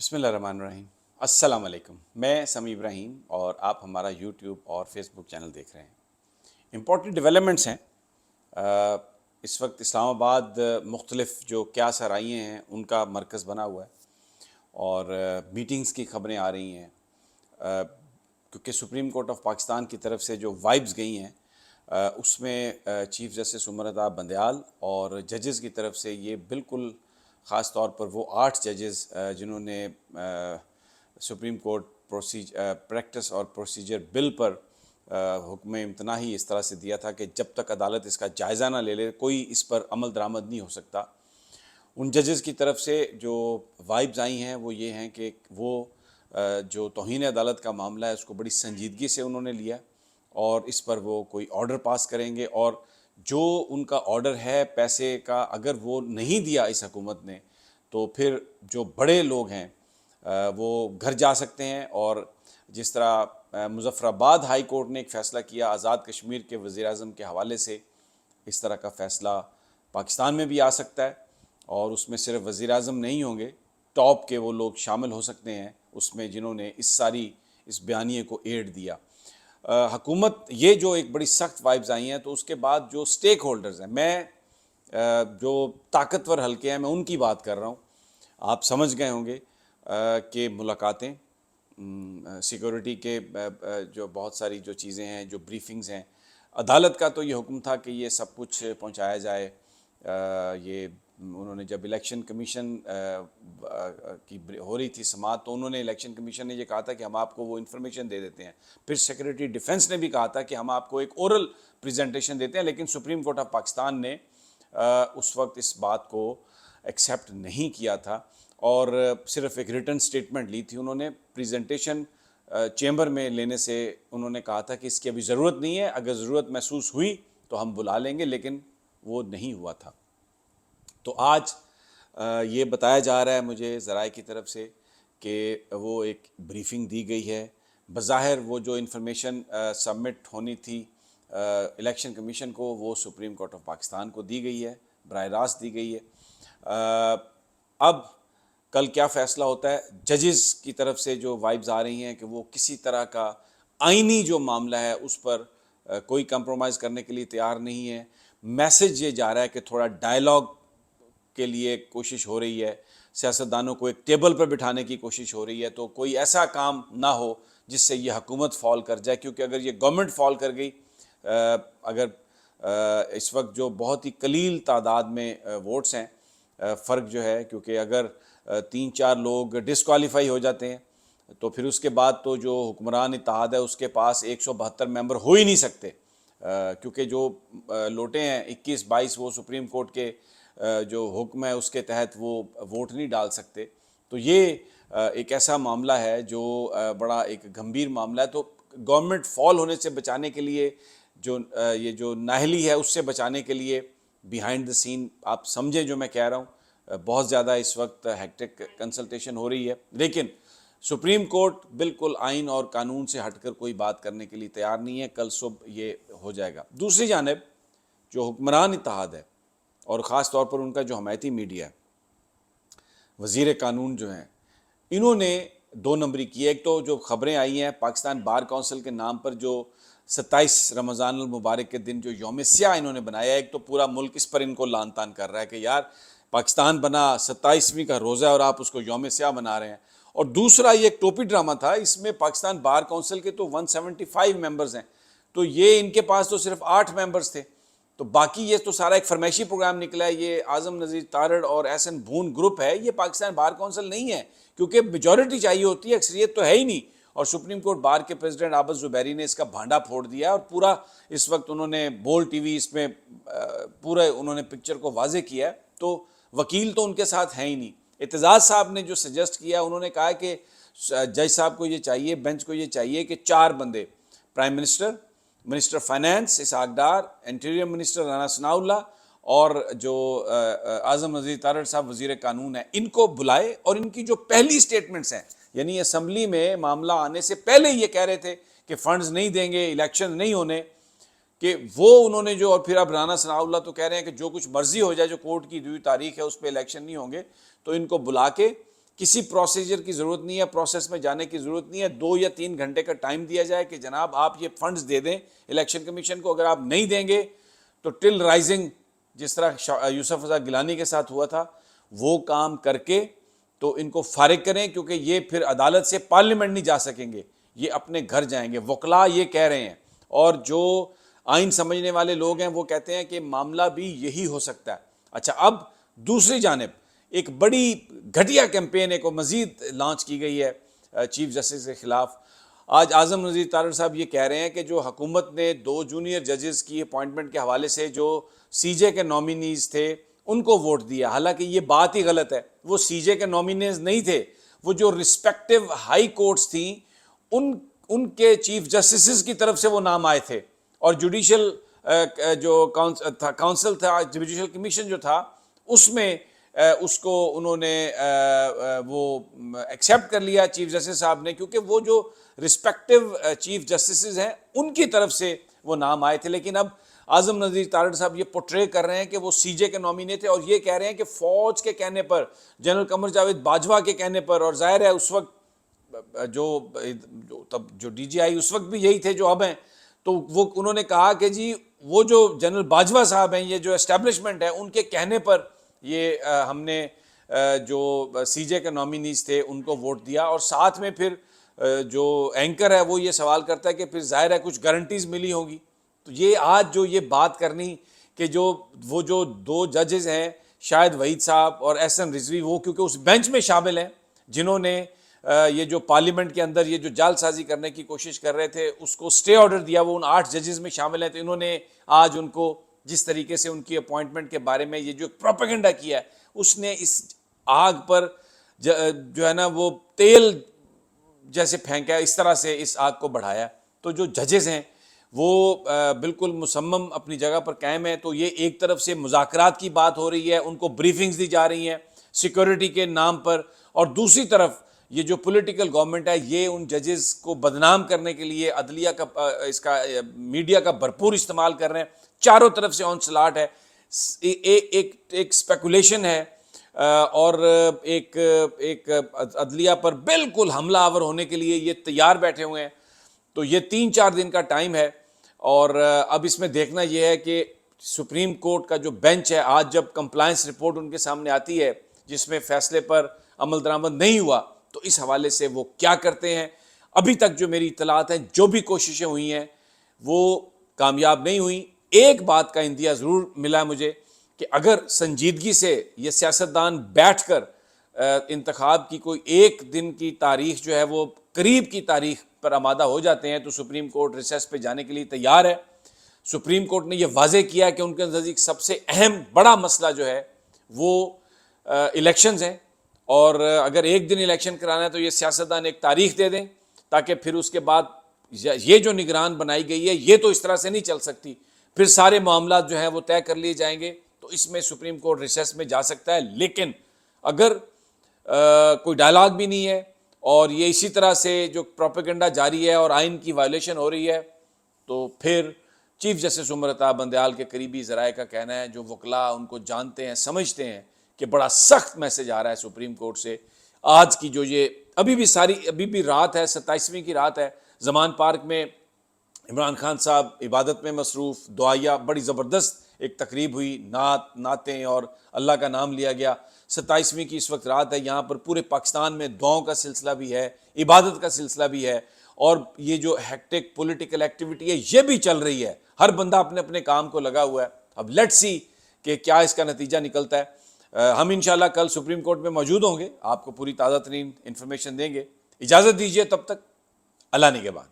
بسم اللہ الرحمن الرحیم۔ السلام علیکم، میں سمیع ابراہیم اور آپ ہمارا یوٹیوب اور فیس بک چینل دیکھ رہے ہیں۔ امپورٹنٹ ڈیولپمنٹس ہیں اس وقت اسلام آباد مختلف جو کیا سرائیے ہیں ان کا مرکز بنا ہوا ہے اور میٹنگز کی خبریں آ رہی ہیں کیونکہ سپریم کورٹ آف پاکستان کی طرف سے جو وائبز گئی ہیں اس میں چیف جسٹس عمر عطا بندیال اور ججز کی طرف سے یہ بالکل خاص طور پر وہ 8 ججز جنہوں نے سپریم کورٹ پریکٹس اور پروسیجر بل پر حکم امتناعی اس طرح سے دیا تھا کہ جب تک عدالت اس کا جائزہ نہ لے لے کوئی اس پر عمل درآمد نہیں ہو سکتا۔ ان ججز کی طرف سے جو وائبز آئی ہیں وہ یہ ہیں کہ وہ جو توہین عدالت کا معاملہ ہے اس کو بڑی سنجیدگی سے انہوں نے لیا اور اس پر وہ کوئی آرڈر پاس کریں گے، اور جو ان کا آرڈر ہے پیسے کا اگر وہ نہیں دیا اس حکومت نے تو پھر جو بڑے لوگ ہیں وہ گھر جا سکتے ہیں۔ اور جس طرح مظفر آباد ہائی کورٹ نے ایک فیصلہ کیا آزاد کشمیر کے وزیر اعظم کے حوالے سے، اس طرح کا فیصلہ پاکستان میں بھی آ سکتا ہے اور اس میں صرف وزیر اعظم نہیں ہوں گے، ٹاپ کے وہ لوگ شامل ہو سکتے ہیں اس میں جنہوں نے اس بیانیے کو ایڈ دیا۔ حکومت یہ جو ایک بڑی سخت وائبز آئی ہیں تو اس کے بعد جو سٹیک ہولڈرز ہیں، میں جو طاقتور حلقے ہیں میں ان کی بات کر رہا ہوں۔ آپ سمجھ گئے ہوں گے کہ ملاقاتیں سیکورٹی کے جو بہت ساری جو چیزیں ہیں، جو بریفنگز ہیں، عدالت کا تو یہ حکم تھا کہ یہ سب کچھ پہنچایا جائے۔ یہ انہوں نے جب الیکشن کمیشن کی ہو رہی تھی سماعت تو انہوں نے الیکشن کمیشن نے یہ کہا تھا کہ ہم آپ کو وہ انفارمیشن دے دیتے ہیں، پھر سیکریٹری ڈیفنس نے بھی کہا تھا کہ ہم آپ کو ایک اورل پریزنٹیشن دیتے ہیں، لیکن سپریم کورٹ آف پاکستان نے اس وقت اس بات کو ایکسیپٹ نہیں کیا تھا اور صرف ایک ریٹن سٹیٹمنٹ لی تھی۔ انہوں نے پریزنٹیشن چیمبر میں لینے سے انہوں نے کہا تھا کہ اس کی ابھی ضرورت نہیں ہے، اگر ضرورت محسوس ہوئی تو ہم بلا لیں گے، لیکن وہ نہیں ہوا تھا۔ تو آج یہ بتایا جا رہا ہے مجھے ذرائع کی طرف سے کہ وہ ایک بریفنگ دی گئی ہے، بظاہر وہ جو انفارمیشن سبمٹ ہونی تھی الیکشن کمیشن کو وہ سپریم کورٹ آف پاکستان کو دی گئی ہے، براہ راست دی گئی ہے۔ اب کل کیا فیصلہ ہوتا ہے؟ ججز کی طرف سے جو وائبز آ رہی ہیں کہ وہ کسی طرح کا آئینی جو معاملہ ہے اس پر کوئی کمپرومائز کرنے کے لیے تیار نہیں ہے۔ میسج یہ جا رہا ہے کہ تھوڑا ڈائیلاگ کے لیے کوشش ہو رہی ہے، سیاستدانوں کو ایک ٹیبل پر بٹھانے کی کوشش ہو رہی ہے، تو کوئی ایسا کام نہ ہو جس سے یہ حکومت فال کر جائے، کیونکہ اگر یہ گورنمنٹ فال کر گئی، اگر اس وقت جو بہت ہی قلیل تعداد میں ووٹس ہیں، فرق جو ہے کیونکہ اگر 3-4 لوگ ڈسکوالیفائی ہو جاتے ہیں تو پھر اس کے بعد تو جو حکمران اتحاد ہے اس کے پاس 172 ممبر ہو ہی نہیں سکتے، کیونکہ جو لوٹے ہیں 21-22 وہ سپریم کورٹ کے جو حکم ہے اس کے تحت وہ ووٹ نہیں ڈال سکتے۔ تو یہ ایک ایسا معاملہ ہے جو بڑا ایک گمبھیر معاملہ ہے۔ تو گورنمنٹ فال ہونے سے بچانے کے لیے جو یہ جو نااہلی ہے اس سے بچانے کے لیے بیہائنڈ دا سین آپ سمجھیں جو میں کہہ رہا ہوں، بہت زیادہ اس وقت ہیکٹک کنسلٹیشن ہو رہی ہے، لیکن سپریم کورٹ بالکل آئین اور قانون سے ہٹ کر کوئی بات کرنے کے لیے تیار نہیں ہے۔ کل صبح یہ ہو جائے گا۔ دوسری جانب جو حکمران اتحاد ہے اور خاص طور پر ان کا جو حمایتی میڈیا ہے، وزیر قانون جو ہیں، انہوں نے 2 نمبری کی۔ ایک تو جو خبریں آئی ہیں پاکستان بار کونسل کے نام پر جو 27 رمضان المبارک کے دن جو یوم سیاہ انہوں نے بنایا، ایک تو پورا ملک اس پر ان کو لعن طعن کر رہا ہے کہ یار پاکستان بنا 27ویں کا روزہ ہے اور آپ اس کو یوم سیاہ بنا رہے ہیں، اور دوسرا یہ ایک ٹوپی ڈرامہ تھا، اس میں پاکستان بار کونسل کے تو 175 ممبرز ہیں، تو یہ ان کے پاس تو صرف 8 ممبرز تھے، تو باقی یہ تو سارا ایک فرمائشی پروگرام نکلا ہے۔ یہ اعظم نذیر تارڑ اور احسن بھون گروپ ہے، یہ پاکستان بار کونسل نہیں ہے، کیونکہ میجورٹی چاہیے ہوتی ہے، اکثریت تو ہے ہی نہیں، اور سپریم کورٹ بار کے پریزیڈنٹ عابد زبیری نے اس کا بھانڈا پھوڑ دیا، اور پورا اس وقت انہوں نے بول ٹی وی اس میں پورا انہوں نے پکچر کو واضح کیا ہے، تو وکیل تو ان کے ساتھ ہیں ہی نہیں۔ اعتزاز صاحب نے جو سجیسٹ کیا، انہوں نے کہا کہ جج صاحب کو یہ چاہیے، بینچ کو یہ چاہیے کہ 4 بندے، prime minister, minister finance Ishaq Dar, interior minister Rana ثناء اللہ، اور جو اعظم نذیر تارڑ صاحب وزیر قانون ہیں، ان کو بلائے اور ان کی جو پہلی سٹیٹمنٹس ہیں، یعنی اسمبلی میں معاملہ آنے سے پہلے یہ کہہ رہے تھے کہ فنڈز نہیں دیں گے، الیکشن نہیں ہونے، کہ وہ انہوں نے جو، اور پھر اب رانا ثناء اللہ تو کہہ رہے ہیں کہ جو کچھ مرضی ہو جائے، جو کورٹ کی دی ہوئی تاریخ ہے اس پہ الیکشن نہیں ہوں گے، تو ان کو بلا کے کسی پروسیجر کی ضرورت نہیں ہے، پروسیس میں جانے کی ضرورت نہیں ہے. 2 یا 3 گھنٹے کا ٹائم دیا جائے کہ جناب آپ یہ فنڈز دے دیں الیکشن کمیشن کو. اگر آپ نہیں دیں گے تو ٹل رائزنگ جس طرح یوسف رضا گیلانی کے ساتھ ہوا تھا وہ کام کر کے تو ان کو فارغ کریں، کیونکہ یہ پھر عدالت سے پارلیمنٹ نہیں جا سکیں گے، یہ اپنے گھر جائیں گے. وکلاء یہ کہہ رہے ہیں، اور جو آئین سمجھنے والے لوگ ہیں وہ کہتے ہیں کہ معاملہ بھی یہی ہو سکتا ہے. اچھا، اب دوسری جانب ایک بڑی گھٹیا کیمپین ایک مزید لانچ کی گئی ہے چیف جسٹس کے خلاف. آج اعظم نذیر تارڑ صاحب یہ کہہ رہے ہیں کہ جو حکومت نے 2 جونیئر ججز کی اپوائنٹمنٹ کے حوالے سے جو سی جے کے نامینیز تھے ان کو ووٹ دیا، حالانکہ یہ بات ہی غلط ہے. وہ سی جے کے نامینیز نہیں تھے، وہ جو رسپیکٹو ہائی کورٹس تھیں ان کے چیف جسٹسز کی طرف سے وہ نام آئے تھے، اور جوڈیشل جو کاؤنسل تھا، جوڈیشل کمیشن جو تھا، اس میں اس کو انہوں نے وہ ایکسیپٹ کر لیا چیف جسٹس صاحب نے، کیونکہ وہ جو رسپیکٹو چیف جسٹسز ہیں ان کی طرف سے وہ نام آئے تھے. لیکن اب اعظم نذیر تارڑ صاحب یہ پورٹرے کر رہے ہیں کہ وہ سی جے کے نامینی تھے، اور یہ کہہ رہے ہیں کہ فوج کے کہنے پر، جنرل قمر جاوید باجوہ کے کہنے پر، اور ظاہر ہے اس وقت جو ڈی جی آئی اس وقت بھی یہی تھے جو اب ہیں، تو وہ انہوں نے کہا کہ جی وہ جو جنرل باجوہ صاحب ہیں، یہ جو اسٹیبلشمنٹ ہے ان کے کہنے پر یہ ہم نے جو سی جے کے نامینیز تھے ان کو ووٹ دیا. اور ساتھ میں پھر جو اینکر ہے وہ یہ سوال کرتا ہے کہ پھر ظاہر ہے کچھ گارنٹیز ملی ہوں گی. تو یہ آج جو یہ بات کرنی کہ وہ جو 2 ججز ہیں شاہد وحید صاحب اور احسن رضوی، وہ کیونکہ اس بینچ میں شامل ہیں جنہوں نے یہ جو پارلیمنٹ کے اندر یہ جو جال سازی کرنے کی کوشش کر رہے تھے اس کو سٹے آرڈر دیا، وہ ان 8 ججز میں شامل ہیں. تو انہوں نے آج ان کو جس طریقے سے ان کی اپوائنٹمنٹ کے بارے میں یہ جو پروپیگنڈا کیا ہے، اس نے اس آگ پر جو ہے نا وہ تیل جیسے پھینکا، اس طرح سے اس آگ کو بڑھایا. تو جو ججز ہیں وہ بالکل مصمم اپنی جگہ پر قائم ہیں. تو یہ ایک طرف سے مذاکرات کی بات ہو رہی ہے، ان کو بریفنگز دی جا رہی ہیں سیکورٹی کے نام پر، اور دوسری طرف یہ جو پولیٹیکل گورنمنٹ ہے یہ ان ججز کو بدنام کرنے کے لیے عدلیہ کا اس کا میڈیا کا بھرپور استعمال کر رہے ہیں. چاروں طرف سے آنسلاٹ ہے، ایک سپیکولیشن ہے، اور ایک عدلیہ پر بالکل حملہ آور ہونے کے لیے یہ تیار بیٹھے ہوئے ہیں. تو یہ 3-4 دن کا ٹائم ہے، اور اب اس میں دیکھنا یہ ہے کہ سپریم کورٹ کا جو بینچ ہے، آج جب کمپلائنس رپورٹ ان کے سامنے آتی ہے جس میں فیصلے پر عمل درآمد نہیں ہوا، تو اس حوالے سے وہ کیا کرتے ہیں. ابھی تک جو میری اطلاعات ہیں، جو بھی کوششیں ہوئی ہیں وہ کامیاب نہیں ہوئیں. ایک بات کا اندیا ضرور ملا مجھے کہ اگر سنجیدگی سے یہ سیاستدان بیٹھ کر انتخاب کی کوئی ایک دن کی تاریخ جو ہے وہ قریب کی تاریخ پر آمادہ ہو جاتے ہیں تو سپریم کورٹ ریسیس پہ جانے کے لیے تیار ہے. سپریم کورٹ نے یہ واضح کیا کہ ان کے نزدیک سب سے اہم بڑا مسئلہ جو ہے وہ الیکشنز ہیں، اور اگر ایک دن الیکشن کرانا ہے تو یہ سیاستدان ایک تاریخ دے دیں، تاکہ پھر اس کے بعد یہ جو نگران بنائی گئی ہے یہ تو اس طرح سے نہیں چل سکتی، پھر سارے معاملات جو ہیں وہ طے کر لیے جائیں گے. تو اس میں سپریم کورٹ ریسیس میں جا سکتا ہے. لیکن اگر کوئی ڈائلاگ بھی نہیں ہے اور یہ اسی طرح سے جو پروپیگنڈا جاری ہے اور آئین کی وائلیشن ہو رہی ہے، تو پھر چیف جسٹس عمر عطا بندیال کے قریبی ذرائع کا کہنا ہے، جو وکلاء ان کو جانتے ہیں سمجھتے ہیں کہ بڑا سخت میسج آ رہا ہے سپریم کورٹ سے. آج کی جو یہ ابھی بھی رات ہے، 27ویں کی رات ہے، زمان پارک میں عمران خان صاحب عبادت میں مصروف، دعائیہ بڑی زبردست ایک تقریب ہوئی، نعتیں اور اللہ کا نام لیا گیا. 27ویں کی اس وقت رات ہے، یہاں پر پورے پاکستان میں دعاؤں کا سلسلہ بھی ہے، عبادت کا سلسلہ بھی ہے، اور یہ جو ہیکٹک پولیٹیکل ایکٹیویٹی ہے یہ بھی چل رہی ہے. ہر بندہ اپنے اپنے کام کو لگا ہوا ہے. اب لیٹس سی کہ کیا اس کا نتیجہ نکلتا ہے. ہم انشاءاللہ کل سپریم کورٹ میں موجود ہوں گے، آپ کو پوری تازہ ترین انفارمیشن دیں گے. اجازت دیجیے تب تک، اللہ نگہبان.